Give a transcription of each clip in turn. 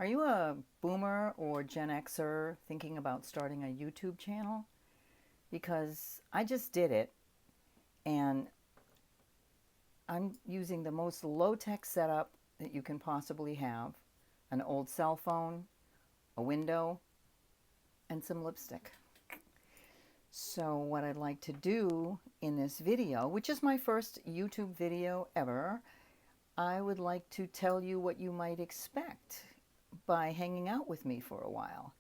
Are you a boomer or Gen Xer thinking about starting a YouTube channel? Because I just did it and I'm using the most low-tech setup that you can possibly have, an old cell phone, a window, and some lipstick. So what I'd like to do in this video, which is my first YouTube video ever, I would like to tell you what you might expect by hanging out with me for a while.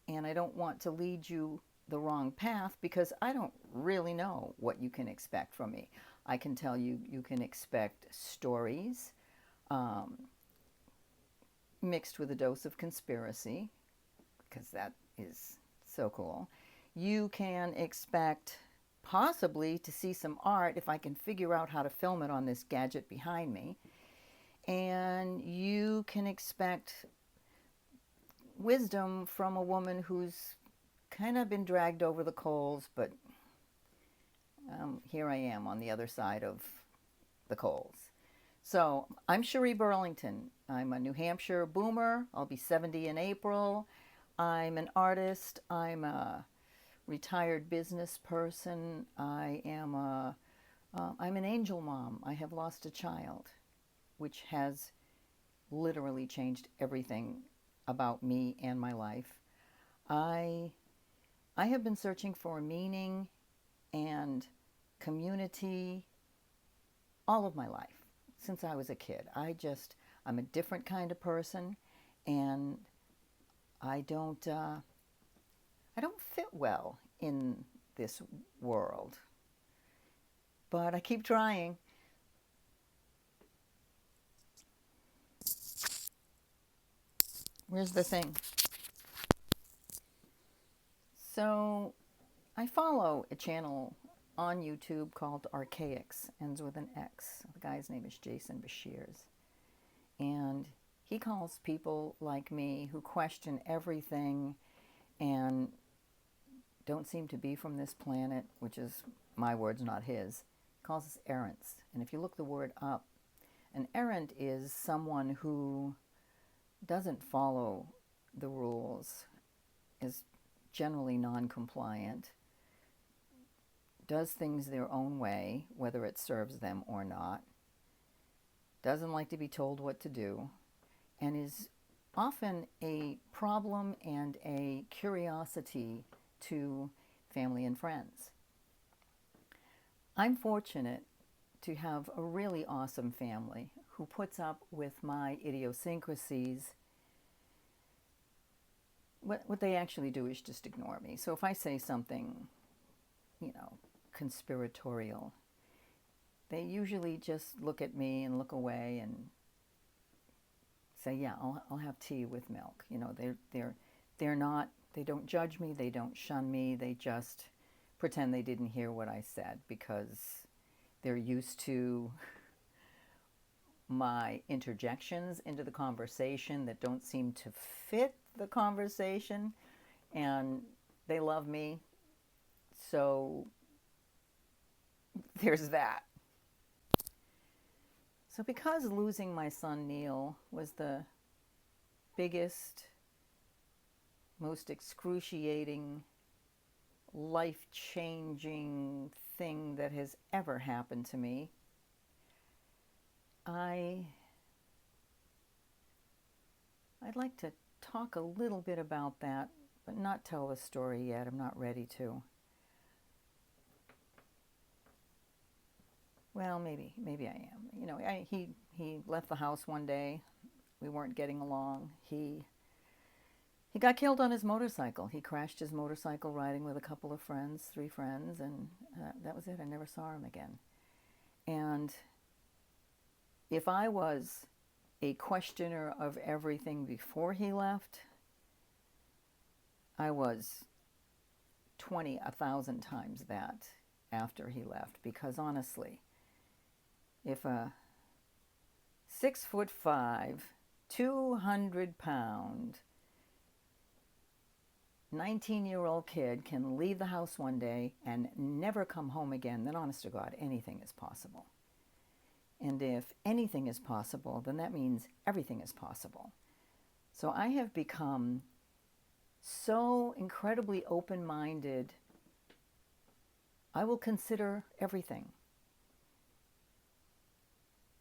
And I don't want to lead you the wrong path because I don't really know what you can expect from me. I can tell you you can expect stories um, mixed with a dose of conspiracy, because that is so cool. You can expect possibly to see some art if I can figure out how to film it on this gadget behind me. And you can expect wisdom from a woman who's kind of been dragged over the coals, but here I am on the other side of the coals. So I'm Cherie Burlington. I'm a New Hampshire boomer. I'll be 70 in April. I'm an artist. I'm a retired business person. I'm an angel mom. I have lost a child, which has literally changed everything about me and my life. I I have been searching for meaning and community all of my life since I was a kid. I'm a different kind of person, and I don't I don't fit well in this world, but I keep trying. Here's the thing. So I follow a channel on YouTube called Archaics, ends with an X. The guy's name is Jason Bashirs. And he calls people like me who question everything and don't seem to be from this planet, which is my words, not his, he calls us errants. And if you look the word up, an errant is someone who doesn't follow the rules, is generally non-compliant, does things their own way, whether it serves them or not, doesn't like to be told what to do, and is often a problem and a curiosity to family and friends. I'm fortunate to have a really awesome family who puts up with my idiosyncrasies. What they actually do is just ignore me. So if I say something, conspiratorial, they usually just look at me and look away and say, "Yeah, I'll have tea with milk." They're not. They don't judge me. They don't shun me. They just pretend they didn't hear what I said because they're used to my interjections into the conversation that don't seem to fit the conversation, and they love me. So there's that. So because losing my son Neal was the biggest, most excruciating, life-changing thing that has ever happened to me, I'd like to talk a little bit about that, but not tell the story yet. I'm not ready to. Well, maybe I am. He left the house one day. We weren't getting along. He got killed on his motorcycle. He crashed his motorcycle riding with a couple of friends, 3 friends, and that was it. I never saw him again. And if I was a questioner of everything before he left, I was 1,000 times that after he left. Because honestly, if a 6'5", 200-pound 19-year-old kid can leave the house one day and never come home again, then honest to God, anything is possible. And if anything is possible, then that means everything is possible. So I have become so incredibly open-minded. I will consider everything.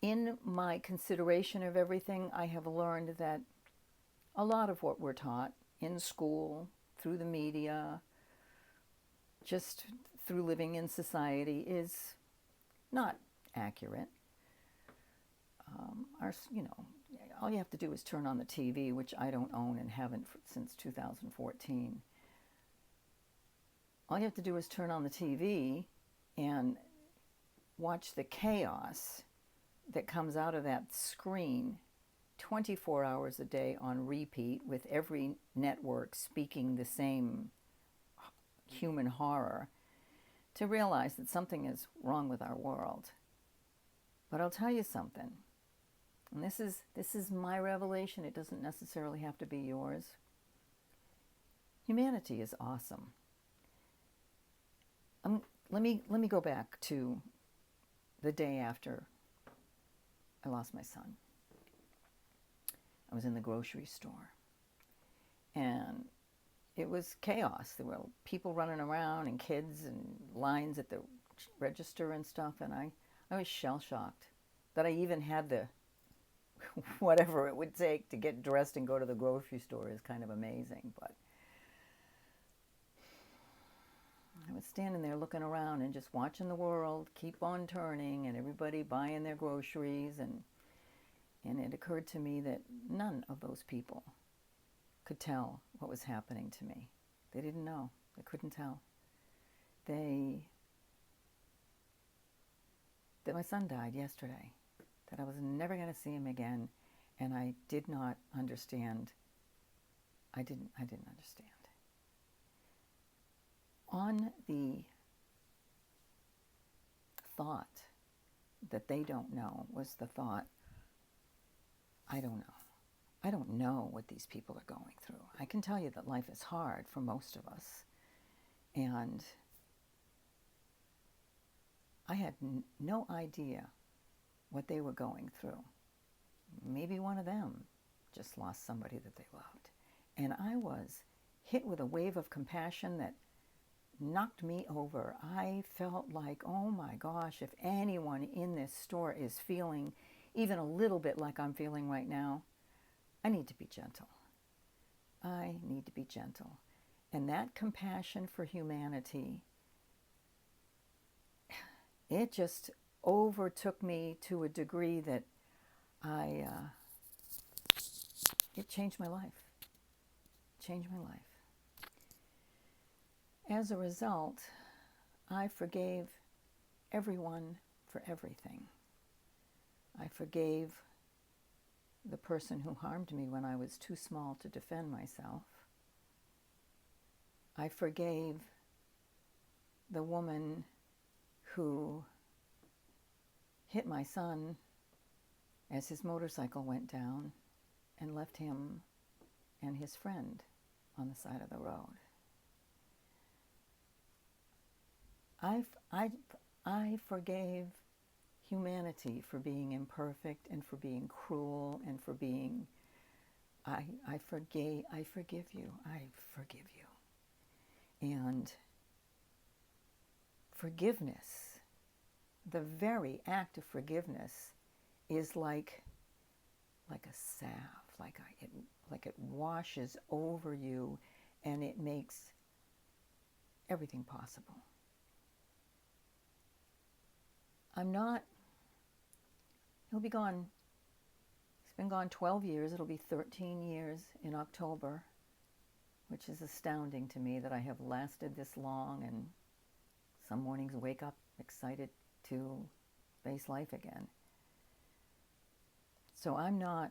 In my consideration of everything, I have learned that a lot of what we're taught in school, through the media, just through living in society is not accurate. All you have to do is turn on the TV, which I don't own and haven't since 2014. All you have to do is turn on the TV and watch the chaos that comes out of that screen 24 hours a day on repeat, with every network speaking the same human horror, to realize that something is wrong with our world. But I'll tell you something, and this is my revelation. It doesn't necessarily have to be yours. Humanity is awesome. Let me go back to the day after I lost my son. I was in the grocery store, and it was chaos. There were people running around and kids and lines at the register and stuff, and I was shell-shocked that I even had the whatever it would take to get dressed and go to the grocery store is kind of amazing. But I was standing there looking around and just watching the world keep on turning, and everybody buying their groceries, and it occurred to me that none of those people could tell what was happening to me. They didn't know. They couldn't tell. That my son died yesterday, that I was never going to see him again, and I did not understand. I didn't understand. On the thought that they don't know was the thought, I don't know. I don't know what these people are going through. I can tell you that life is hard for most of us. And I had no idea what they were going through. Maybe one of them just lost somebody that they loved. And I was hit with a wave of compassion that knocked me over. I felt like, oh my gosh, if anyone in this store is feeling even a little bit like I'm feeling right now, I need to be gentle. I need to be gentle. And that compassion for humanity, it just overtook me to a degree that it changed my life. Changed my life. As a result, I forgave everyone for everything. I forgave the person who harmed me when I was too small to defend myself. I forgave the woman who hit my son as his motorcycle went down and left him and his friend on the side of the road. I forgave humanity for being imperfect and for being cruel and for being, I forgive you. And forgiveness, the very act of forgiveness, is like a salve, like it washes over you, and it makes everything possible. He'll be gone. He's been gone 12 years. It'll be 13 years in October, which is astounding to me that I have lasted this long, and some mornings wake up excited to face life again. So I'm not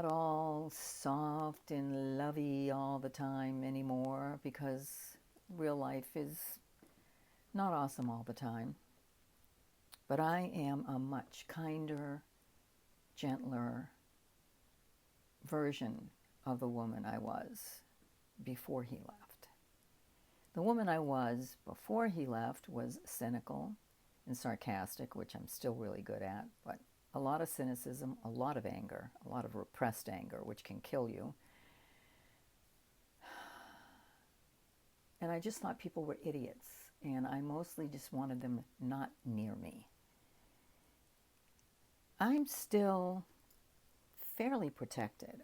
all soft and lovey all the time anymore, because real life is not awesome all the time. But I am a much kinder, gentler version of the woman I was before he left. The woman I was before he left was cynical and sarcastic, which I'm still really good at, but a lot of cynicism, a lot of anger, a lot of repressed anger, which can kill you. And I just thought people were idiots, and I mostly just wanted them not near me. I'm still fairly protected.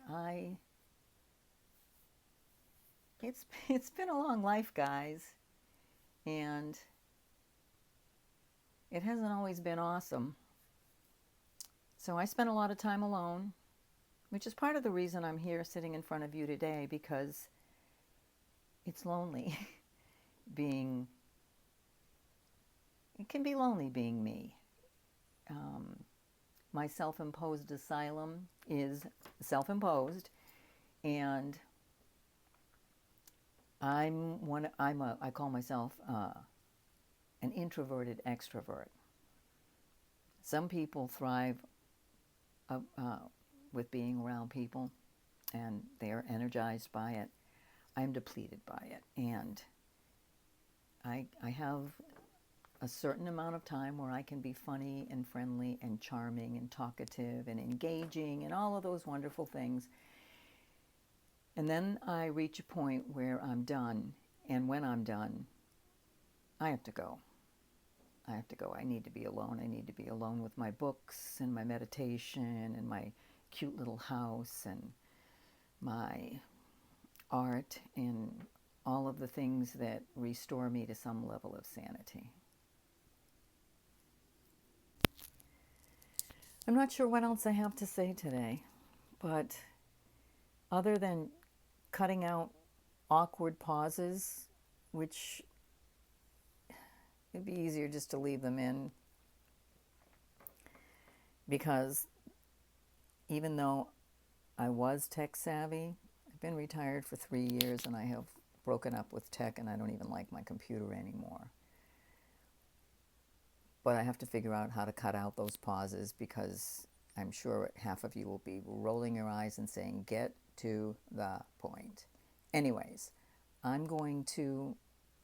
It's been a long life, guys, and it hasn't always been awesome. So I spent a lot of time alone, which is part of the reason I'm here sitting in front of you today, because it's lonely it can be lonely being me. My self-imposed asylum is self-imposed, and I call myself an introverted extrovert. Some people thrive with being around people, and they are energized by it. I'm depleted by it, and I have a certain amount of time where I can be funny and friendly and charming and talkative and engaging and all of those wonderful things. And then I reach a point where I'm done, and when I'm done, I have to go. I need to be alone. I need to be alone with my books and my meditation and my cute little house and my art and all of the things that restore me to some level of sanity. I'm not sure what else I have to say today, but other than cutting out awkward pauses, which it'd be easier just to leave them in, because even though I was tech savvy, I've been retired for 3 years and I have broken up with tech, and I don't even like my computer anymore. But I have to figure out how to cut out those pauses, because I'm sure half of you will be rolling your eyes and saying, get to the point. Anyways, I'm going to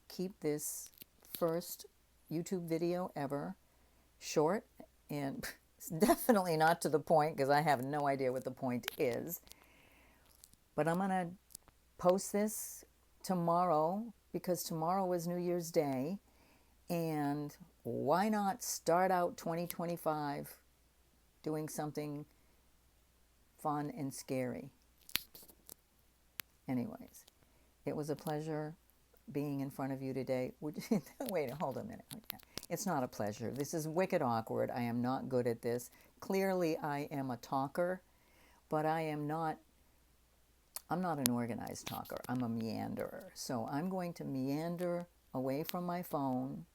keep this first YouTube video ever short, and it's definitely not to the point, because I have no idea what the point is. But I'm going to post this tomorrow, because tomorrow is New Year's Day, and why not start out 2025 doing something fun and scary? Anyways, it was a pleasure being in front of you today. Wait, hold a minute. Okay. It's not a pleasure. This is wicked awkward. I am not good at this. Clearly, I am a talker, but I'm not an organized talker. I'm a meanderer. So I'm going to meander away from my phone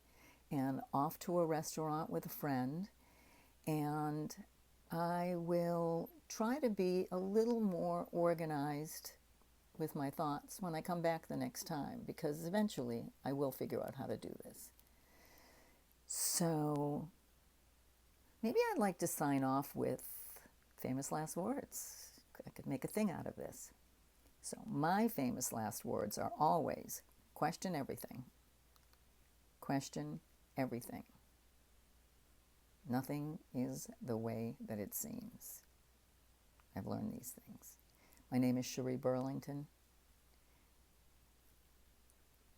and off to a restaurant with a friend, and I will try to be a little more organized with my thoughts when I come back the next time, because eventually I will figure out how to do this. So maybe I'd like to sign off with famous last words. I could make a thing out of this. So my famous last words are always, question everything. Question everything. Nothing is the way that it seems. I've learned these things. My name is Cherie Burlington.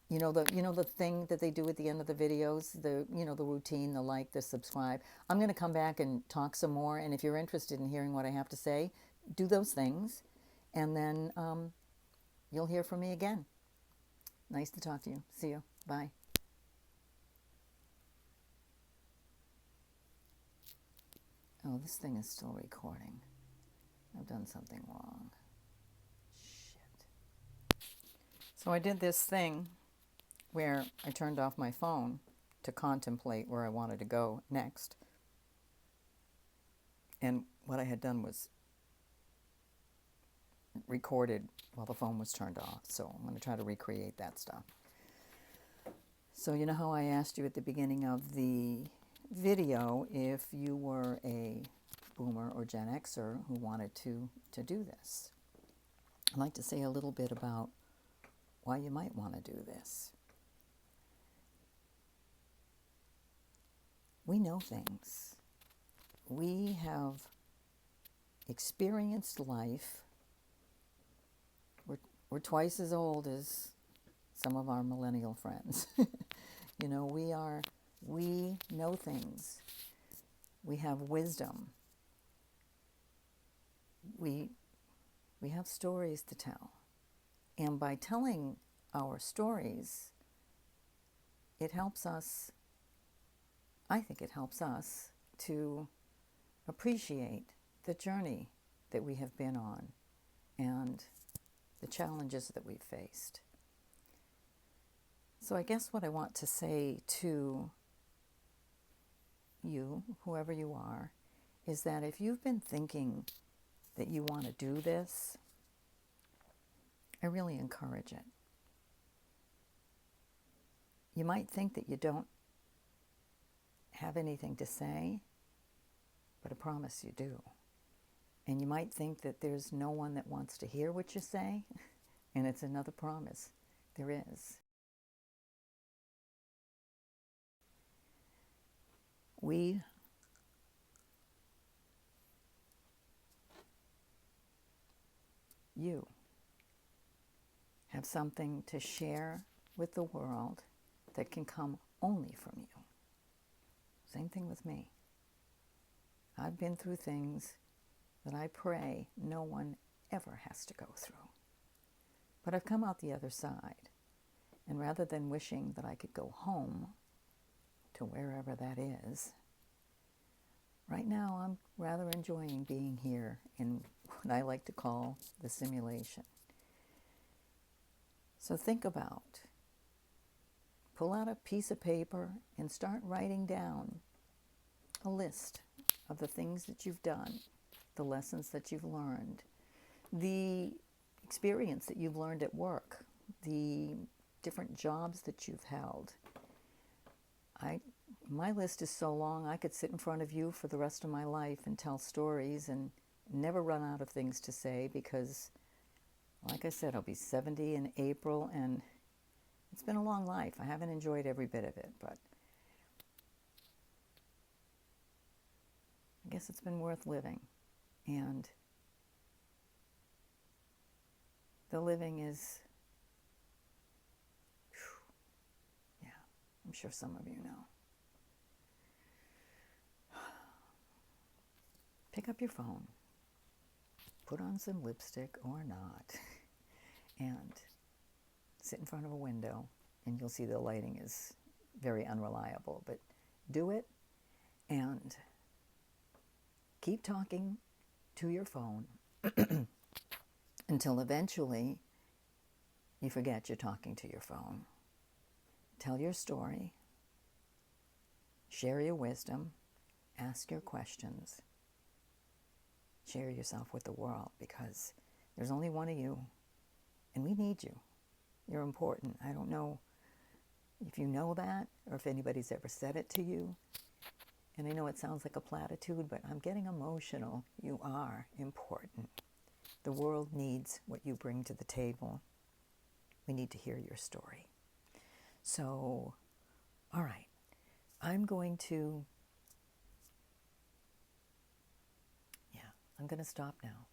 You know the thing that they do at the end of the videos, the routine, the like, the subscribe. I'm going to come back and talk some more, and if you're interested in hearing what I have to say, do those things, and then you'll hear from me again. Nice to talk to you. See you. Bye. Oh, this thing is still recording. I've done something wrong. Shit. So I did this thing where I turned off my phone to contemplate where I wanted to go next. And what I had done was recorded while the phone was turned off. So I'm going to try to recreate that stuff. So you know how I asked you at the beginning of the video if you were a boomer or Gen Xer who wanted to do this. I'd like to say a little bit about why you might want to do this. We know things. we have experienced life. We're twice as old as some of our millennial friends. You know, we know things. We have wisdom. We have stories to tell. And by telling our stories, it helps us, I think it helps us to appreciate the journey that we have been on and the challenges that we've faced. So I guess what I want to say to you, whoever you are, is that if you've been thinking that you want to do this, I really encourage it. You might think that you don't have anything to say, but I promise you do. And you might think that there's no one that wants to hear what you say, and it's another promise. There is. You have something to share with the world that can come only from you. Same thing with me. I've been through things that I pray no one ever has to go through. But I've come out the other side. And rather than wishing that I could go home to wherever that is, right now I'm rather enjoying being here in what I like to call the simulation. So think about, pull out a piece of paper and start writing down a list of the things that you've done, the lessons that you've learned, the experience that you've learned at work, the different jobs that you've held. My list is so long, I could sit in front of you for the rest of my life and tell stories and never run out of things to say because, like I said, I'll be 70 in April, and it's been a long life. I haven't enjoyed every bit of it, but I guess it's been worth living. And the living is, yeah, I'm sure some of you know. Pick up your phone, put on some lipstick or not, and sit in front of a window, and you'll see the lighting is very unreliable, but do it and keep talking to your phone until eventually you forget you're talking to your phone. Tell your story, share your wisdom, ask your questions, share yourself with the world, because there's only one of you, and we need you. You're important. I don't know if you know that or if anybody's ever said it to you. And I know it sounds like a platitude, but I'm getting emotional. You are important. The world needs what you bring to the table. We need to hear your story. So, all right, I'm going to stop now.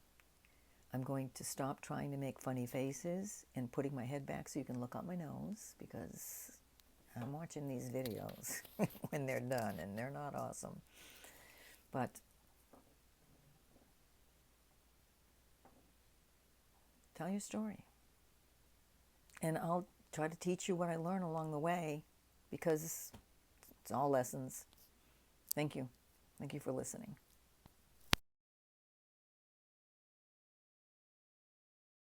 I'm going to stop trying to make funny faces and putting my head back so you can look up my nose, because I'm watching these videos when they're done, and they're not awesome. But tell your story. And I'll try to teach you what I learn along the way, because it's all lessons. Thank you. Thank you for listening.